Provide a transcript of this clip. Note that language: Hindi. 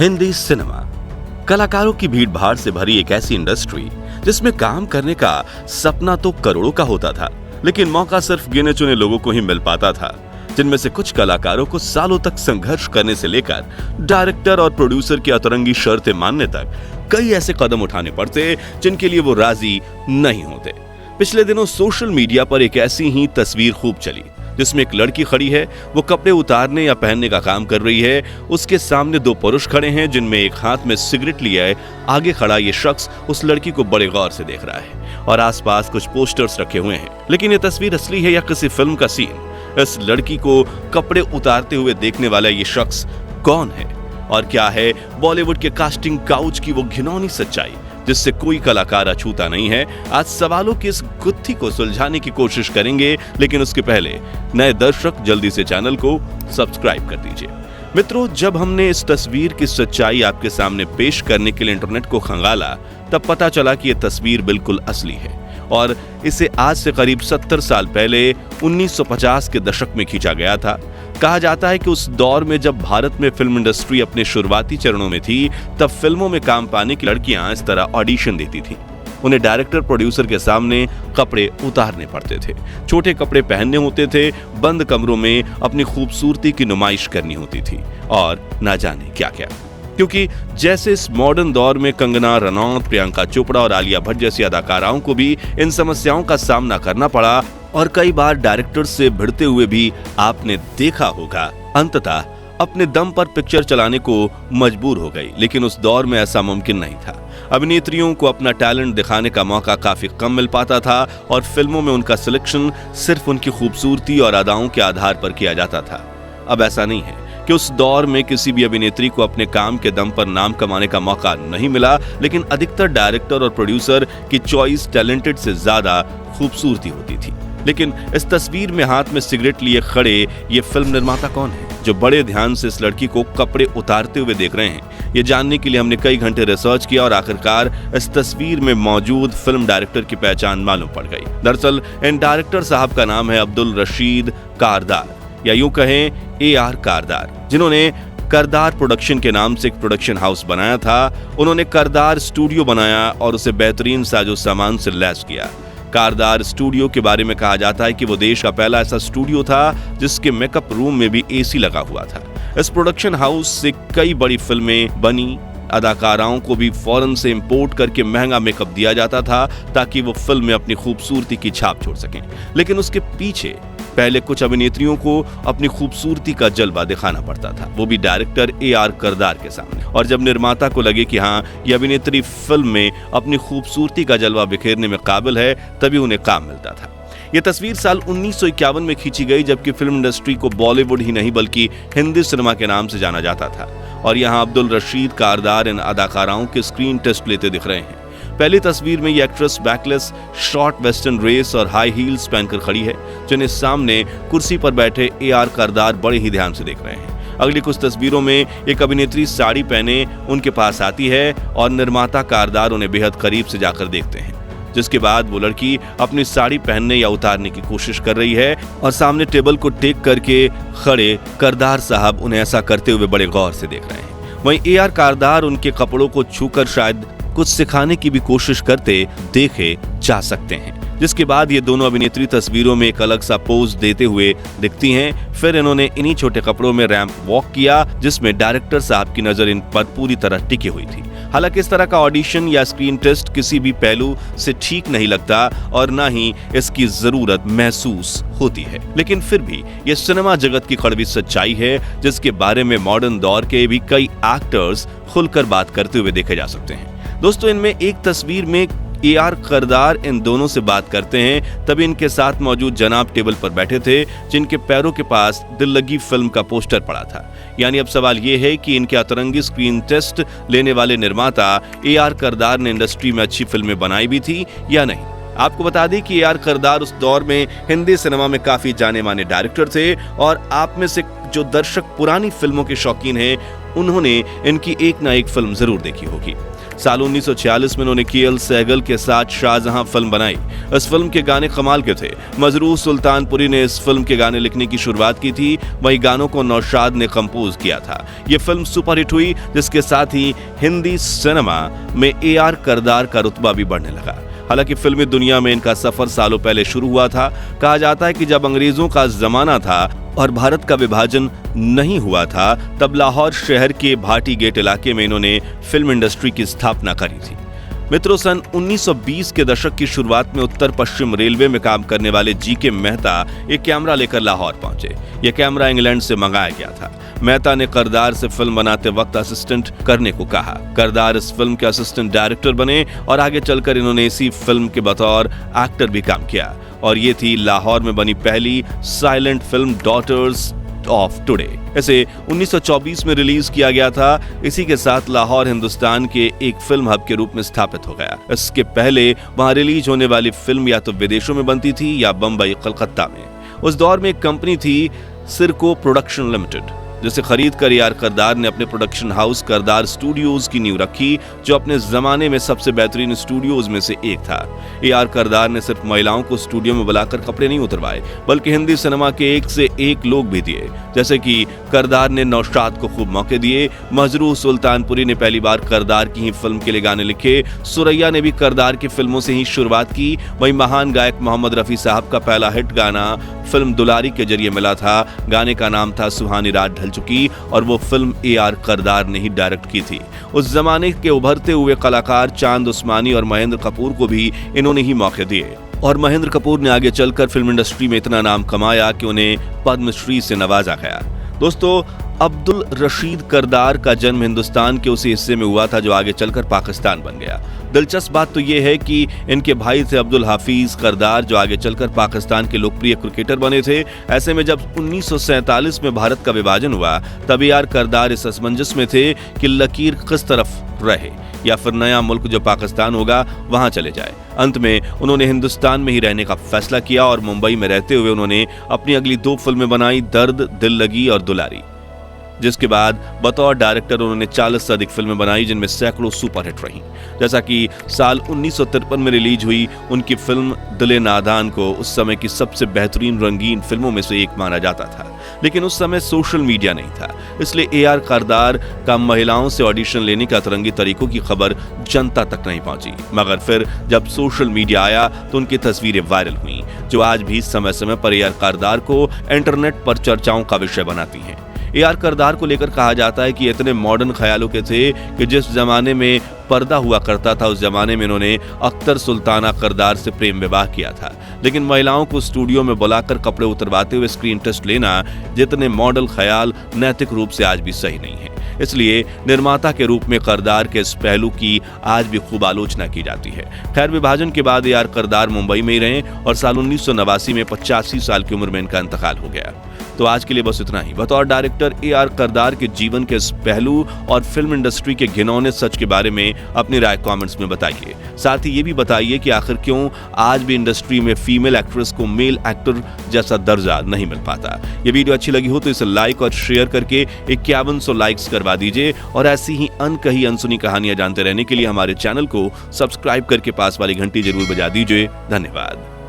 हिंदी सिनेमा कलाकारों की भीड़ भाड़ से भरी एक ऐसी इंडस्ट्री जिसमें काम करने का सपना तो करोड़ों का होता था, लेकिन मौका सिर्फ गिने चुने लोगों को ही मिल पाता था, जिनमें से कुछ कलाकारों को सालों तक संघर्ष करने से लेकर डायरेक्टर और प्रोड्यूसर की अतरंगी शर्तें मानने तक कई ऐसे कदम उठाने पड़ते जिनके लिए वो राजी नहीं होते। पिछले दिनों सोशल मीडिया पर एक ऐसी ही तस्वीर खूब चली जिसमें एक लड़की खड़ी है, वो कपड़े उतारने या पहनने का काम कर रही है। उसके सामने दो पुरुष खड़े हैं जिनमें एक हाथ में सिगरेट लिया है। आगे खड़ा ये शख्स उस लड़की को बड़े गौर से देख रहा है और आसपास कुछ पोस्टर्स रखे हुए हैं। लेकिन ये तस्वीर असली है या किसी फिल्म का सीन? इस लड़की को कपड़े उतारते हुए देखने वाला ये शख्स कौन है और क्या है बॉलीवुड के कास्टिंग काउच की वो घिनौनी सच्चाई जिससे कोई कलाकार अछूता नहीं है? आज सवालों की इस गुत्थी को सुलझाने की कोशिश करेंगे, लेकिन उसके पहले नए दर्शक जल्दी से चैनल को सब्सक्राइब कर दीजिए। मित्रों, जब हमने इस तस्वीर की सच्चाई आपके सामने पेश करने के लिए इंटरनेट को खंगाला, तब पता चला कि यह तस्वीर बिल्कुल असली है और इसे आज से करीब 70 साल पहले 1950 के दशक में खींचा गया था। कहा जाता है कि उस दौर में जब भारत में फिल्म इंडस्ट्री अपने शुरुआती चरणों में थी, तब फिल्मों में काम पाने की लड़कियां इस तरह ऑडिशन देती थीं। उन्हें डायरेक्टर प्रोड्यूसर के सामने कपड़े उतारने पड़ते थे, छोटे कपड़े पहनने होते थे, बंद कमरों में अपनी खूबसूरती की नुमाइश करनी होती थी और ना जाने क्या क्या। क्योंकि जैसे इस मॉडर्न दौर में कंगना रनौत, प्रियंका चोपड़ा और आलिया भट्ट जैसी अदाकाराओं को भी इन समस्याओं का सामना करना पड़ा और कई बार डायरेक्टर से भिड़ते हुए भी आपने देखा होगा, अंततः अपने दम पर पिक्चर चलाने को मजबूर हो गई। लेकिन उस दौर में ऐसा मुमकिन नहीं था। अभिनेत्रियों को अपना टैलेंट दिखाने का मौका काफी कम मिल पाता था और फिल्मों में उनका सिलेक्शन सिर्फ उनकी खूबसूरती और अदाओं के आधार पर किया जाता था। अब ऐसा नहीं है कि उस दौर में किसी भी अभिनेत्री को अपने काम के दम पर नाम कमाने का मौका नहीं मिला, लेकिन अधिकतर डायरेक्टर और प्रोड्यूसर की चॉइस टैलेंटेड से ज्यादा खूबसूरती होती थी। लेकिन इस तस्वीर में हाथ में सिगरेट लिए खड़े ये फिल्म निर्माता कौन है जो बड़े ध्यान से इस लड़की को कपड़े उतारते हुए देख रहे हैं? ये जानने के लिए हमने कई घंटे रिसर्च किया और आखिरकार इस तस्वीर में मौजूद फिल्म डायरेक्टर की पहचान मालूम पड़ गई। दरअसल इन डायरेक्टर साहब का नाम है अब्दुल रशीद कारदार, या यूं कहें AR कारदार, जिन्होंने करदार प्रोडक्शन के नाम से एक प्रोडक्शन हाउस बनाया था। उन्होंने करदार स्टूडियो बनाया और उसे बेहतरीन साजो सामान से लैस किया। कारदार स्टूडियो के बारे में कहा जाता है कि वो देश का पहला ऐसा स्टूडियो था जिसके मेकअप रूम में भी AC लगा हुआ था। इस प्रोडक्शन हाउस से कई बड़ी फिल्में बनी। अदाकाराओं को भी फॉरेन से इंपोर्ट करके महंगा मेकअप दिया जाता था ताकि वो फिल्म में अपनी खूबसूरती की छाप छोड़ सकें। लेकिन उसके पीछे पहले कुछ अभिनेत्रियों को अपनी खूबसूरती का जलवा दिखाना पड़ता था, वो भी डायरेक्टर AR करदार के सामने। और जब निर्माता को लगे कि हाँ, ये अभिनेत्री फिल्म में अपनी खूबसूरती का जलवा बिखेरने में काबिल है, तभी उन्हें काम मिलता था। ये तस्वीर साल 1951 में खींची गई, जबकि फिल्म इंडस्ट्री को बॉलीवुड ही नहीं बल्कि हिंदी सिनेमा के नाम से जाना जाता था। और यहाँ अब्दुल रशीद कारदार इन अदाकाराओं के स्क्रीन टेस्ट लेते दिख रहे हैं। पहली तस्वीर में ये actress backless short western dress और हाई हील्स पहनकर खड़ी है, जिन्हें सामने कुर्सी पर बैठे AR करदार बड़े ही ध्यान से देख रहे हैं। अगली कुछ तस्वीरों में एक अभिनेत्री साड़ी पहने उनके पास आती है और निर्माता कारदार उन्हें बेहद करीब से जाकर देखते हैं, जिसके बाद वो लड़की अपनी साड़ी पहनने या उतारने की कोशिश कर रही है और सामने टेबल को टेक करके खड़े करदार साहब उन्हें ऐसा करते हुए बड़े गौर से देख रहे हैं। वहीं AR कारदार उनके कपड़ों को छूकर शायद कुछ सिखाने की भी कोशिश करते देखे जा सकते हैं, जिसके बाद ये दोनों अभिनेत्री तस्वीरों में एक अलग सा पोज देते हुए दिखती हैं। फिर इन्होंने इन्हीं छोटे कपड़ों में रैंप वॉक किया, जिसमें डायरेक्टर साहब की नजर इन पर पूरी तरह टिकी हुई थी। हालांकि इस तरह का ऑडिशन या स्क्रीन टेस्ट किसी भी पहलू से ठीक नहीं लगता और ना ही इसकी जरूरत महसूस होती है, लेकिन फिर भी ये सिनेमा जगत की कड़वी सच्चाई है जिसके बारे में मॉडर्न दौर के भी कई एक्टर्स खुलकर बात करते हुए देखे जा सकते हैं। दोस्तों, इनमें एक तस्वीर में AR करदार इन दोनों से बात करते हैं, तभी इनके साथ मौजूद जनाब टेबल पर बैठे थे, जिनके पैरों के पास दिल लगी फिल्म का पोस्टर पड़ा था। यानी अब सवाल ये है कि इनके अतरंगी स्क्रीन टेस्ट लेने वाले निर्माता AR करदार ने इंडस्ट्री में अच्छी फिल्में बनाई भी थी या नहीं। आपको बता दें कि AR करदार उस दौर में हिंदी सिनेमा में काफी जाने माने डायरेक्टर थे और आप में से जो दर्शक पुरानी फिल्मों के शौकीन हैं उन्होंने इनकी एक ना एक फिल्म जरूर देखी होगी। साल 1946 में उन्होंने के.एल. सहगल के साथ शाहजहां फिल्म बनाई। इस फिल्म के गाने कमाल के थे। मजरूह सुल्तानपुरी ने इस फिल्म के गाने लिखने की शुरुआत की थी, वहीं गानों को नौशाद ने कंपोज किया था। ये फिल्म सुपरहिट हुई, जिसके साथ ही हिंदी सिनेमा में ए.आर. करदार का रुतबा भी बढ़ने लगा। हालांकि फिल्मी दुनिया में इनका सफर सालों पहले शुरू हुआ था। कहा जाता है कि जब अंग्रेजों का जमाना था और भारत का विभाजन नहीं हुआ था, तब लाहौर शहर के भाटी गेट इलाके में इन्होंने फिल्म इंडस्ट्री की स्थापना करी थी। मित्रों, सन 1920 के दशक की शुरुआत में उत्तर पश्चिम रेलवे में काम करने वाले जी.के. मेहता एक कैमरा लेकर लाहौर पहुंचे। यह कैमरा इंग्लैंड से मंगाया गया था। मेहता ने करदार से फिल्म बनाते वक्त असिस्टेंट करने को कहा। करदार इस फिल्म के असिस्टेंट डायरेक्टर बने और आगे चलकर इन्होंने इसी फिल्म के बतौर एक्टर भी काम किया, और ये थी लाहौर में बनी पहली silent film daughters of today. इसे 1924 में रिलीज किया गया था। इसी के साथ लाहौर हिंदुस्तान के एक फिल्म हब के रूप में स्थापित हो गया। इसके पहले वहां रिलीज होने वाली फिल्म या तो विदेशों में बनती थी या बंबई, कलकत्ता में। उस दौर में एक कंपनी थी सिरको प्रोडक्शन लिमिटेड, जिसे खरीद कर ए.आर. करदार ने अपने प्रोडक्शन हाउस करदार स्टूडियोज की नींव रखी, जो अपने जमाने में सबसे बेहतरीन स्टूडियोज में से एक था। ए.आर. करदार ने सिर्फ महिलाओं को स्टूडियो में बुलाकर कपड़े नहीं उतरवाए, बल्कि हिंदी सिनेमा के एक से एक लोग भी दिए। जैसे कि करदार ने नौशाद को खूब मौके दिए, मजरूह सुल्तानपुरी ने पहली बार करदार की ही फिल्म के लिए गाने लिखे, सुरैया ने भी करदार की फिल्मों से ही शुरुआत की। वहीं महान गायक मोहम्मद रफी साहब का पहला हिट गाना फिल्म दुलारी के जरिए मिला था। गाने का नाम था सुहानी रात ढल चुकी, और वो फिल्म ए.आर. करदार ने ही डायरेक्ट की थी। उस जमाने के उभरते हुए कलाकार चांद उस्मानी और महेंद्र कपूर को भी इन्होंने ही मौके दिए, और महेंद्र कपूर ने आगे चलकर फिल्म इंडस्ट्री में इतना नाम कमाया कि उन्हें पद्मश्री से नवाजा गया। दोस्तों, अब्दुल रशीद करदार का जन्म हिंदुस्तान के उसी हिस्से में हुआ था जो आगे चलकर पाकिस्तान बन गया। दिलचस्प बात तो यह है कि इनके भाई थे अब्दुल हाफिज करदार, जो आगे चलकर पाकिस्तान के लोकप्रिय क्रिकेटर बने थे। ऐसे में जब 1947 में भारत का विभाजन हुआ, तब ए.आर. करदार इस असमंजस में थे कि लकीर किस तरफ रहे, या फिर नया मुल्क जो पाकिस्तान होगा वहां चले जाए। अंत में उन्होंने हिंदुस्तान में ही रहने का फैसला किया, और मुंबई में रहते हुए उन्होंने अपनी अगली 2 फिल्में बनाई, दर्द, दिल लगी और दुलारी, जिसके बाद बतौर डायरेक्टर उन्होंने 40 से अधिक फिल्में बनाई, जिनमें सैकड़ों सुपरहिट रहीं। जैसा कि साल 1953 में रिलीज हुई उनकी फिल्म दिल नादान को उस समय की सबसे बेहतरीन रंगीन फिल्मों में से एक माना जाता था। लेकिन उस समय सोशल मीडिया नहीं था, इसलिए ए.आर. करदार का महिलाओं से ऑडिशन लेने के अतरंगी तरीकों की खबर जनता तक नहीं पहुंची। मगर फिर जब सोशल मीडिया आया तो उनकी तस्वीरें वायरल हुई, जो आज भी समय समय पर ए.आर. करदार को इंटरनेट पर चर्चाओं का विषय बनाती हैं। ए.आर. करदार को लेकर कहा जाता है कि इतने मॉडर्न ख्यालों के थे कि जिस जमाने में पर्दा हुआ करता था, उस जमाने में इन्होंने अख्तर सुल्ताना करदार से प्रेम विवाह किया था। लेकिन महिलाओं को स्टूडियो में बुलाकर कपड़े उतरवाते हुए स्क्रीन टेस्ट लेना जितने मॉडल ख्याल नैतिक रूप से आज भी सही नहीं है। इसलिए निर्माता के रूप में करदार के इस पहलू की आज भी खूब आलोचना की जाती है। खैर, विभाजन के बाद ए.आर. करदार मुंबई में ही रहे और साल 1989 में 85 साल की उम्र में इनका इंतकाल हो गया। तो आज के लिए बस इतना ही। बतौर डायरेक्टर ए.आर. करदार के जीवन के इस पहलू और फिल्म इंडस्ट्री के घिनौने सच के बारे में अपनी राय कमेंट्स में बताइए। साथ ही ये भी बताइए कि आखिर क्यों आज भी इंडस्ट्री में फीमेल एक्ट्रेस को मेल एक्टर जैसा दर्जा नहीं मिल पाता। ये वीडियो अच्छी लगी हो तो इसे लाइक और शेयर करके 5100 लाइक्स करवा दीजिए, और ऐसी ही अनकही अनसुनी कहानियां जानते रहने के लिए हमारे चैनल को सब्सक्राइब करके पास वाली घंटी जरूर बजा दीजिए। धन्यवाद।